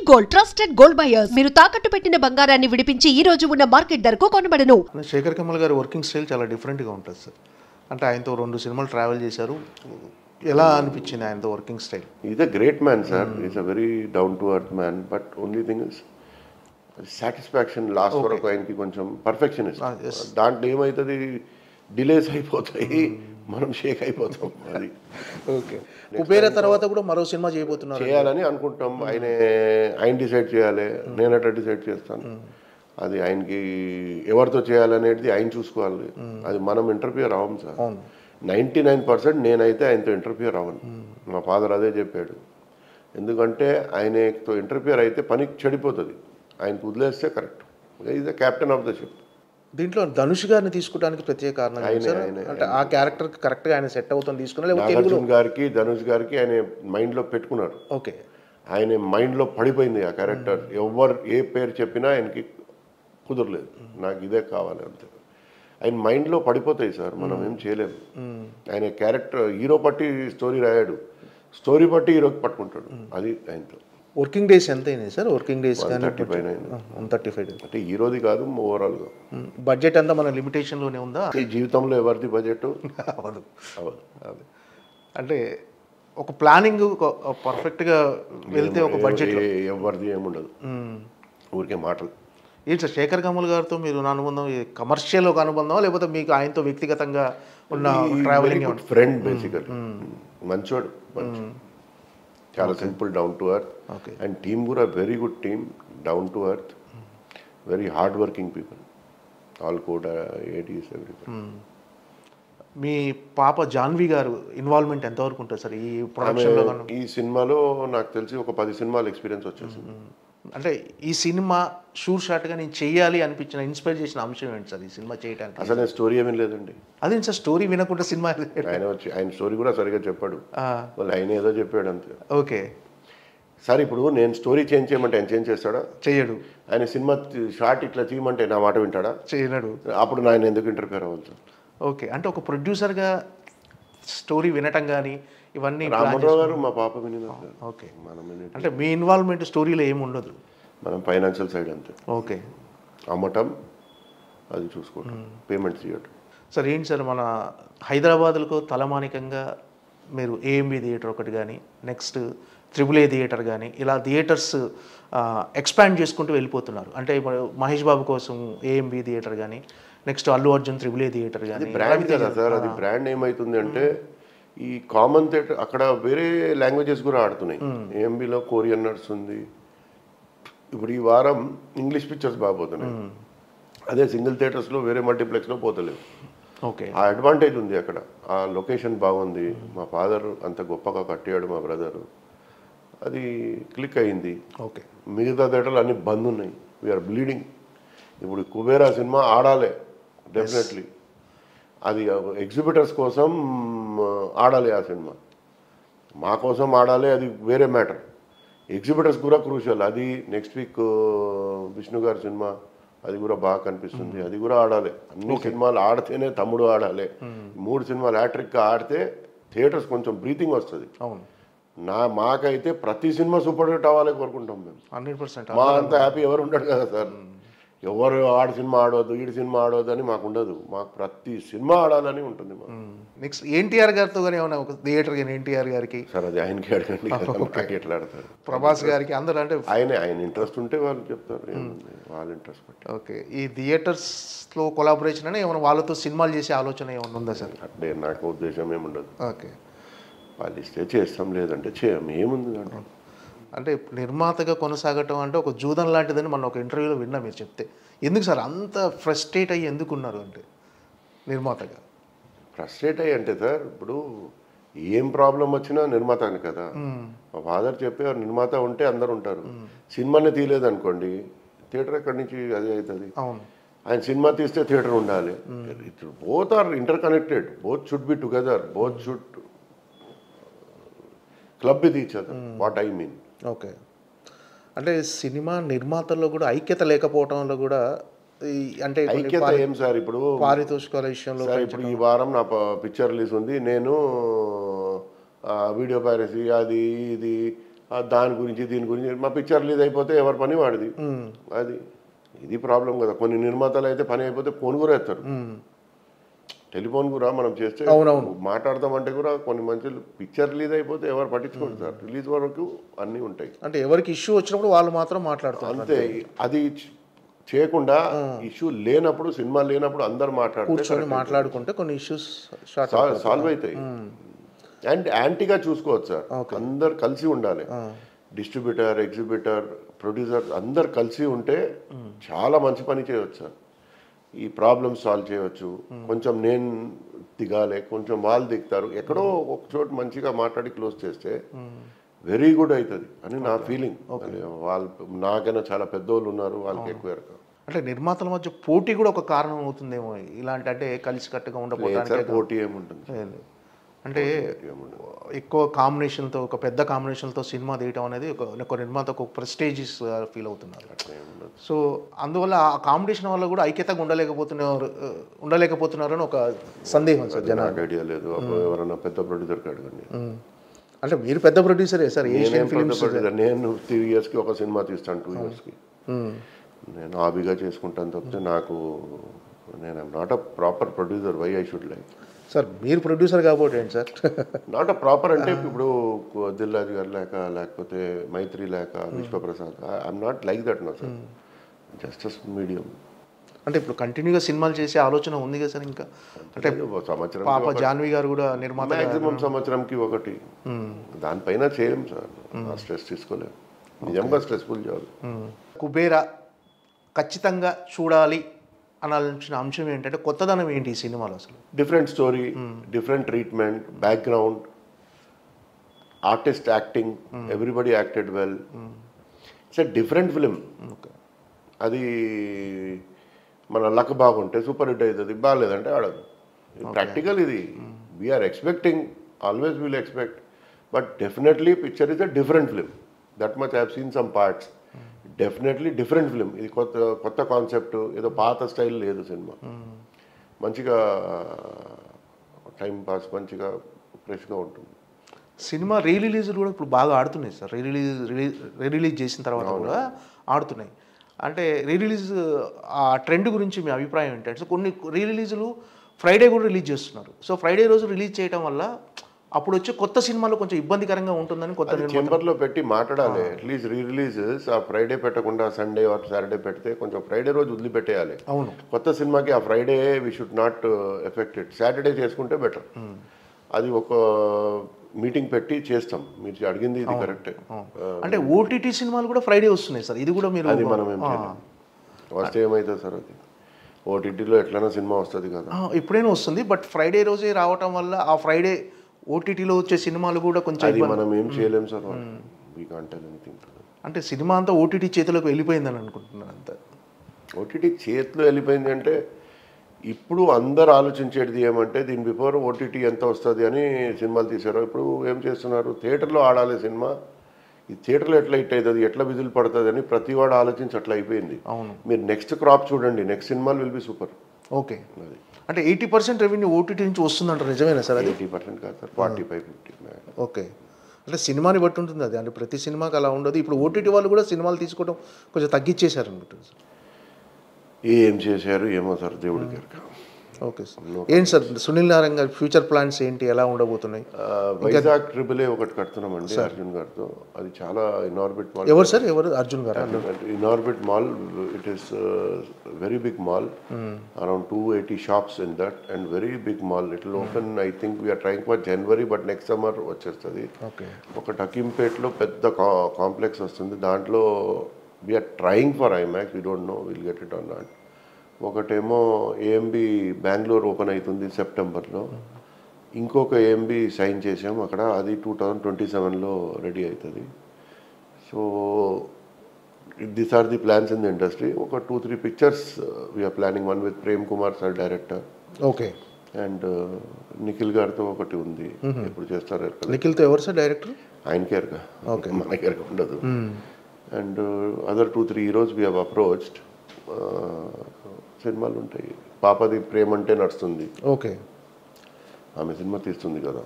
Gold, trusted gold buyers. మీరు తాకట్టు పెట్టిన బంగారాన్ని విడిపించి ఈ రోజు ఉన్న మార్కెట్ ధరకు కొనబడను. శేఖర్ కమల్ గారి వర్కింగ్ స్టైల్ చాలా డిఫరెంట్గా ఉంటుంది సార్. అంటే ఆయనతో 2 సినిమాలు ట్రావెల్ చేశారు. ఎలా అనిపించింది ఆయనతో working style? Is a great man sir. Is a very down to earth man. But only thing is satisfaction last వరకు ఆయనకి కొంచెం పర్ఫెక్షనిస్ట్. దాంట్లో ఏమవుతుంది, డిలేస్ అయిపోతాయి, మనం షేక్ అయిపోతాం. అది ఓకే. కుబేరా తర్వాత కూడా మరో సినిమా చేయబోతున్నారు, చేయాలని అనుకుంటాం. ఆయన డిసైడ్ చేయాలి, నేను అట్లా డిసైడ్ చేస్తాను. అది ఆయనకి ఎవరితో చేయాలనేది ఆయన చూసుకోవాలి. అది మనం ఇంటర్ఫియర్ అవ్వం సార్. 99% నేనైతే ఆయనతో ఇంటర్ఫియర్ అవ్వను. మా ఫాదర్ అదే చెప్పాడు. ఎందుకంటే ఆయనతో ఇంటర్ఫియర్ అయితే పని చెడిపోతుంది. ఆయనకు వదిలేస్తే correct. Is the captain of the ship. దీంట్లో ధనుష్ గారిని తీసుకోవడానికి ప్రత్యేక కారణం అంటే ఆ క్యారెక్టర్ కరెక్ట్గా ఆయన సెట్ అవుతుంది తీసుకున్నా, నాగార్జున గారికి ధనుష్ గారికి ఆయన మైండ్లో పెట్టుకున్నారు. ఓకే. ఆయన మైండ్లో పడిపోయింది ఆ క్యారెక్టర్. ఎవరు ఏ పేరు చెప్పినా ఆయనకి కుదరలేదు. నాకు ఇదే కావాలి అంతే. ఆయన మైండ్లో పడిపోతాయి సార్, మనం ఏం చేయలేము. ఆయన క్యారెక్టర్ హీరో పట్టి స్టోరీ రాయాడు, స్టోరీ పట్టి హీరోకి పట్టుకుంటాడు. అది ఆయనతో. వర్కింగ్ డేస్ ఎంత అయినాయి సార్? వర్కింగ్ డేస్ 135 135 అంటే హీరోది కాదు, ఓవరాల్గా. బడ్జెట్ అంతా మన లిమిటేషన్లోనే ఉందా? ఈ జీవితంలో ఎవరిది బడ్జెట్ అవ్వదు. అంటే ఒక ప్లానింగ్ పర్ఫెక్ట్గా వెళ్తే ఒక బడ్జెట్ ఎవరిది ఏముండదు, ఊరికే మాటలు. ఏంటి సార్ శేఖర్ కమల్ గారితో మీరు అనుబంధం కమర్షియల్ ఒక అనుబంధం, లేకపోతే మీకు ఆయనతో వ్యక్తిగతంగా ఉన్న ట్రావెలింగ్? Friend basically. మంచోడు, చాలా simple, down to earth. And team కూడా very good team, down to earth, very hard working people, all కోడ్ ఏటీస్ ఎవ్రీథింగ్. మీ పాప జాన్వి గారు ఇన్వాల్వ్మెంట్ ఎంతవరకు ఉంటుంది సార్ ఈ ప్రొడక్షన్లో? ఈ సినిమాలో నాకు తెలిసి ఒక 10 సినిమాల ఎక్స్పీరియన్స్ వచ్చేసింది. అంటే ఈ సినిమా షూర్ షాట్గా నేను చెయ్యాలి అనిపించిన ఇన్స్పైర్ చేసిన అంశం ఏంటి సార్ ఈ సినిమా చేయడానికి? అసలు నేను స్టోరీ ఏమీ లేదండి. అదేంటి సార్ స్టోరీ వినకుండా సినిమా? ఆయన స్టోరీ కూడా సరిగ్గా చెప్పాడు, వాళ్ళు ఆయన ఏదో చెప్పాడు అంతే. ఓకే సార్, ఇప్పుడు నేను స్టోరీ చేంజ్ చేయమంటే ఆయన చేంజ్ చేస్తాడా? చెయ్యడు. ఆయన సినిమా షార్ట్ ఇట్లా చేయమంటే నా మాట వింటాడా? చేయనడు. అప్పుడు ఆయన ఎందుకు ఇంటర్ఫియర్ అవ్వాలి సార్? ఓకే. అంటే ఒక ప్రొడ్యూసర్గా స్టోరీ వినటం కానీ ఇవన్నీ రామారావు గారు మా పాప వినిన. ఓకే. అంటే మీ ఇన్వాల్వ్మెంట్ స్టోరీలో ఏమి ఉండదు, మనం ఫైనాన్షియల్ సైడ్ అంతే. ఓకే. అమ్మటం, అది చూసుకోవటం, పేమెంట్స్ చేయటం. సార్ ఏంటి సార్ మన హైదరాబాద్లో తలమానికంగా మీరు ఏఎంబి థియేటర్ ఒకటి కానీ, నెక్స్ట్ AAA థియేటర్ కానీ, ఇలా థియేటర్స్ ఎక్స్పాండ్ చేసుకుంటూ వెళ్ళిపోతున్నారు. అంటే ఇప్పుడు మహేష్ బాబు కోసం ఏఎంబి థియేటర్ కానీ, next Allu Arjun AAA theatre కానీ. బ్రాండ్ కదా సార్, అది బ్రాండ్ ఏమవుతుంది అంటే ఈ కామన్ థియేటర్ అక్కడ వేరే లాంగ్వేజెస్ కూడా ఆడుతున్నాయి. ఏఎంబిలో కొరియన్ నడుస్తుంది. ఇప్పుడు ఈ వారం ఇంగ్లీష్ పిక్చర్స్ బాగా పోతున్నాయి. అదే సింగిల్ థియేటర్స్లో వేరే మల్టీప్లెక్స్లో పోతలేవు. ఓకే. ఆ అడ్వాంటేజ్ ఉంది అక్కడ. ఆ లొకేషన్ బాగుంది, మా ఫాదర్ అంత గొప్పగా కట్టాడు, మా బ్రదరు, అది క్లిక్ అయింది. ఓకే. మిగతా థియేటర్లు అన్నీ బంద్ ఉన్నాయి. We're bleeding. ఇప్పుడు కుబేరా సినిమా ఆడాలి డెఫినెట్లీ. అది ఎగ్జిబిటర్స్ కోసం ఆడాలి ఆ సినిమా, మా కోసం ఆడాలి, అది వేరే మ్యాటర్. ఎగ్జిబిటర్స్ కూడా క్రూషియల్. అది నెక్స్ట్ వీక్ విష్ణు గారి సినిమా, అది కూడా బాగా కనిపిస్తుంది, అది కూడా ఆడాలి. అన్ని సినిమాలు ఆడితేనే తమ్ముడు ఆడాలి. 3 సినిమాలు హ్యాట్రిక్గా ఆడితే థియేటర్స్ కొంచెం బ్రీతింగ్ వస్తుంది. అవును. మాకైతే ప్రతి సినిమా సూపర్ హిట్ అవ్వాలి కోరుకుంటాం మేము. 100%. మా అంత హ్యాపీ ఎవరు ఉంటాడు కదా సార్. ఎవరు ఆడ సినిమా ఆడవద్దు, ఈడి సినిమా ఆడవద్దు అని మాకు ఉండదు. మాకు ప్రతి సినిమా ఆడాలని ఉంటుంది. నెక్స్ట్ ఎన్టీఆర్ గారితో కానీ ఏమన్నా ఒక థియేటర్ కానీ ఎన్టీఆర్ గారికి? సార్ అది ఆయనకి అడగండి, ఎట్లా ఆడతారు. ప్రభాస్ గారికి అందరూ అంటే ఆయన ఇంట్రెస్ట్ ఉంటే వాళ్ళు చెప్తారు, వాళ్ళ ఇంట్రెస్ట్ బట్టి. ఓకే. ఈ థియేటర్స్లో కొలాబరేషన్ అని ఏమైనా వాళ్ళతో సినిమాలు చేసే ఆలోచన ఏమైనా ఉందా సార్? అంటే నాకు ఉద్దేశం ఏముండదు. ఓకే. వాళ్ళు ఇస్తే చేస్తాం, లేదంటే చేయం, ఏముంది అంటే. అంటే నిర్మాతగా కొనసాగటం అంటే ఒక జూదం లాంటిదని మనం ఒక ఇంటర్వ్యూలో విన్నా మీరు చెప్తే. ఎందుకు సార్ అంత ఫ్రస్ట్రేట్ అయ్యి ఎందుకున్నారు అంటే నిర్మాతగా? ఫ్రస్ట్రేట్ అయ్యి అంటే సార్, ఇప్పుడు ఏం ప్రాబ్లం వచ్చినా నిర్మాత అని కదా. మా ఫాదర్ చెప్పే నిర్మాత ఉంటే అందరు ఉంటారు. సినిమానే తీయలేదు అనుకోండి, థియేటర్ ఎక్కడి నుంచి అది అవుతుంది. అవును. ఆయన సినిమా తీస్తే థియేటర్ ఉండాలి. Both are inter connected, both should be together, both should club with each other. What I mean. Okay. అంటే సినిమా నిర్మాతల్లో కూడా ఐక్యత లేకపోవడంలో కూడా అంటే ఐక్యత ఏం సార్, ఇప్పుడు పారితోషికాల విషయంలో ఇప్పుడు ఈ వారం నా పిక్చర్ రిలీజ్ ఉంది, నేను వీడియో పైరసీ అది ఇది దాని గురించి దీని గురించి మా పిక్చర్ రిలీజ్ అయిపోతే ఎవరి పని వాడిది. అది ఇది ప్రాబ్లం కదా. కొన్ని నిర్మాతలు అయితే పని అయిపోతే ఫోన్ కూడా ఎత్తారు, టెలిఫోన్ కూడా మనం చేస్తే మాట్లాడతామంటే కూడా కొన్ని మనుషులు పిక్చర్ రిలీజ్ అయిపోతే ఎవరు పట్టించుకుంటారు, రిలీజ్ వరకు అన్నీ ఉంటాయి. అంటే ఎవరికి ఇష్యూ వచ్చినప్పుడు వాళ్ళు మాత్రం మాట్లాడతారు అంతే. అది చేయకుండా ఇష్యూ లేనప్పుడు, సినిమా లేనప్పుడు అందరు మాట్లాడుకుంటే కొన్ని ఇష్యూస్ సాల్వ్ అవుతాయి. అండ్ యాంటీగా చూసుకోవచ్చు సార్, అందరు కలిసి ఉండాలి. డిస్ట్రిబ్యూటర్, ఎగ్జిబ్యూటర్, ప్రొడ్యూసర్ అందరు కలిసి ఉంటే చాలా మంచి పని చేయవచ్చు సార్. ఈ ప్రాబ్లమ్స్ సాల్వ్ చేయవచ్చు. కొంచెం నేను దిగాలి, కొంచెం వాళ్ళు దిగుతారు, ఎక్కడో ఒక చోటు మంచిగా మాట్లాడి క్లోజ్ చేస్తే వెరీ గుడ్ అవుతుంది అని నా ఫీలింగ్. వాళ్ళు నాకైనా చాలా పెద్దోళ్ళు ఉన్నారు, వాళ్ళకి ఎక్కువ ఎరక. అంటే నిర్మాతల మధ్య పోటీ కూడా ఒక కారణం అవుతుందేమో ఇలాంటి, అంటే కలిసి కట్టుగా ఉండకపోవడానికి. పోటీ ఏముంటుంది అంటే ఎక్కువ కాంబినేషన్తో, ఒక పెద్ద కాంబినేషన్తో సినిమా తీయటం అనేది ఒక నిర్మాతకు ఒక ప్రెస్టేజియస్ ఫీల్ అవుతున్నారు. సో అందువల్ల ఆ కాంబినేషన్ వల్ల కూడా ఐక్యతగా ఉండలేకపోతున్నారు అని ఒక సందేహం సార్ జనాలు. ఐడియా లేదు, ఎవరన్నా పెద్ద ప్రొడ్యూసర్కి అడగండి. అంటే మీరు పెద్ద ప్రొడ్యూసరే సార్, ఏషియన్ ఫిల్మ్స్. నేను 3 ఇయర్స్కి ఒక సినిమా తీస్తాను, 2 ఇయర్స్కి నేను హాబీగా చేసుకుంటాను తప్పితే నేను not a proper producer. Why I should like sir, మీరు ప్రొడ్యూసర్ కాబట్టి ఏంటి సార్ నాట్ అ ప్రాపర్ అంటే ఇప్పుడు దిల్రాజు గారు లేకపోతే మైత్రి లేక Vishwaprasad, I'm not like that no sir, just medium. అంటే ఇప్పుడు కంటిన్యూగా సినిమాలు చేసే ఆలోచన ఉంది కదా సార్ ఇంకా? అంటే సంవత్సరం పాప జాన్వి గారు కూడా నిర్మాత, మ్యాక్సిమం సంవత్సరంకి ఒకటి, దానిపైన చేయం సార్. స్ట్రెస్ తీసుకోలేము, నిజంగా స్ట్రెస్ఫుల్ జాబ్. కుబేరా ఖచ్చితంగా చూడాలి అనాల్సిన అంశం ఏంటంటే కొత్తదనం ఏంటి ఈ సినిమాలో అసలు? Different story, different treatment, background, artist acting, everybody acted well. It's a different film. అది మన లక్ బాగుంటే సూపర్ హిట్ అవుతుంది, బాగాలేదంటే ఆడదు. ప్రాక్టికల్ ఇది. We're expecting, always will expect, but definitely picture is a different film. That much I have seen some parts. Definitely different film. ఇది కొత్త concept, ఏదో పాత స్టైల్ లేదు సినిమా. మంచిగా టైం పాస్, మంచిగా ఫ్రెష్గా ఉంటుంది. సినిమా రీరిలీజ్ కూడా ఇప్పుడు బాగా ఆడుతున్నాయి సార్. రీరిలీజ్ చేసిన తర్వాత కూడా ఆడుతున్నాయి. అంటే రీరిలీజ్ ఆ ట్రెండ్ గురించి మీ అభిప్రాయం ఏంటంటే, సో కొన్ని రీరిలీజులు ఫ్రైడే కూడా రిలీజ్ చేస్తున్నారు. సో ఫ్రైడే రోజు రిలీజ్ చేయడం వల్ల అప్పుడు వచ్చే కొత్త సినిమాలో కొంచెం ఇబ్బందికరంగా ఉంటుందని కొత్త చెంబర్లో పెట్టి మాట్లాడాలి. అట్లీస్ట్ రిలీజెస్ ఆ ఫ్రైడే పెట్టకుండా సండే ఆర్ సాటర్డే పెడితే కొంచెం ఫ్రైడే రోజు వదిలిపెట్టేయాలి. అవును, కొత్త సినిమాకి ఆ Friday we should not effect it. Saturday చేసుకుంటే బెటర్. అది ఒక మీటింగ్ పెట్టి చేస్తాం. మీరు అడిగింది ఇది కరెక్టే. అంటే ఓటీటీ సినిమాలు కూడా ఫ్రైడే వస్తున్నాయి సార్, ఇది కూడా మీరు అది మనం ఏం చేయాలి, వస్తే ఏమవుతుంది సార్? అది ఓటీటీలో ఎట్లైనా సినిమా వస్తుంది కదా, ఎప్పుడైనా వస్తుంది. బట్ ఫ్రైడే రోజే రావటం వల్ల ఆ ఫ్రైడే ఓటీటీలో వచ్చే సినిమాలు కూడా కొంచెం అది మనం ఏం చేయలేము sir. We can't tell anything. అంటే సినిమా అంతా ఓటీటీ చేతిలోకి వెళ్ళిపోయిందని అనుకుంటున్నాను అంతా. ఓటీటీ చేతిలో వెళ్ళిపోయింది అంటే ఇప్పుడు అందరు ఆలోచించేది ఏమంటే దీని బిఫోర్ ఓటీటీ ఎంత వస్తుంది అని సినిమాలు తీశారు. ఇప్పుడు ఏం చేస్తున్నారు, థియేటర్లో ఆడాలి సినిమా, ఈ థియేటర్లో ఎట్లా హిట్ అవుతుంది, ఎట్లా విధులు పడుతుంది అని ప్రతి వాడు ఆలోచించి అట్లా అయిపోయింది. అవును, మీరు నెక్స్ట్ క్రాప్ చూడండి, నెక్స్ట్ సినిమాలు విల్ బి సూపర్. ఓకే, అంటే 80% రెవెన్యూ ఓటీటీ నుంచి వస్తుందంటారు, నిజమేనా సార్? అది 80% కాదు సార్, 45-50. ఓకే, అంటే సినిమాని బట్టి ఉంటుంది అది. అంటే ప్రతి సినిమాకి అలా ఉండదు. ఇప్పుడు ఓటీటీ వాళ్ళు కూడా సినిమాలు తీసుకోవడం కొంచెం తగ్గించేశారు అనుకుంటుంది సార్. ఏం చేశారు ఏమో సార్, దేవుడి గారు. ఓకే సార్, ఏంటి సార్ సునీల్ నారాయణ గారి ఫ్యూచర్ ప్లాన్స్ ఏంటి, ఎలా ఉండబోతున్నాయి? వైజాగ్ AAA ఒకటి కడుతున్నామండి అర్జున్ గారితో. అది చాలా ఇన్ఆర్బిట్ మాల్. ఎవరు సార్, ఎవరు? అర్జున్ గారు. Inorbit mall, it is very big mall, around 280 shops in that and very big mall. It will open, I think we're trying for January, but next summer వచ్చేస్తుంది. ఒక హకీంపేట్లో పెద్ద కాంప్లెక్స్ వస్తుంది, దాంట్లో we're trying for IMAX. We don't know will get it or not. ఒకటేమో AMB Bengaluru open అవుతుంది సెప్టెంబర్లో. ఇంకొక AMB సైన్ చేసాము అక్కడ, అది 2027లో రెడీ అవుతుంది. So these are the plans in the industry. ఒక 2-3 pictures we're planning. One with Prem Kumar sir director. Okay, and Nikhil గారితో ఒకటి ఉంది. ఎప్పుడు చేస్తారు? నిఖిల్తో ఎవరు సార్ డైరెక్టర్? ఆయన కేర్గా, మన కేర్గా ఉండదు. And other 2-3 heroes we have approached. సినిమాలు ఉంటాయి. పాపది ప్రేమ అంటే నడుస్తుంది, ఓకే, ఆమె సినిమా తీస్తుంది కదా.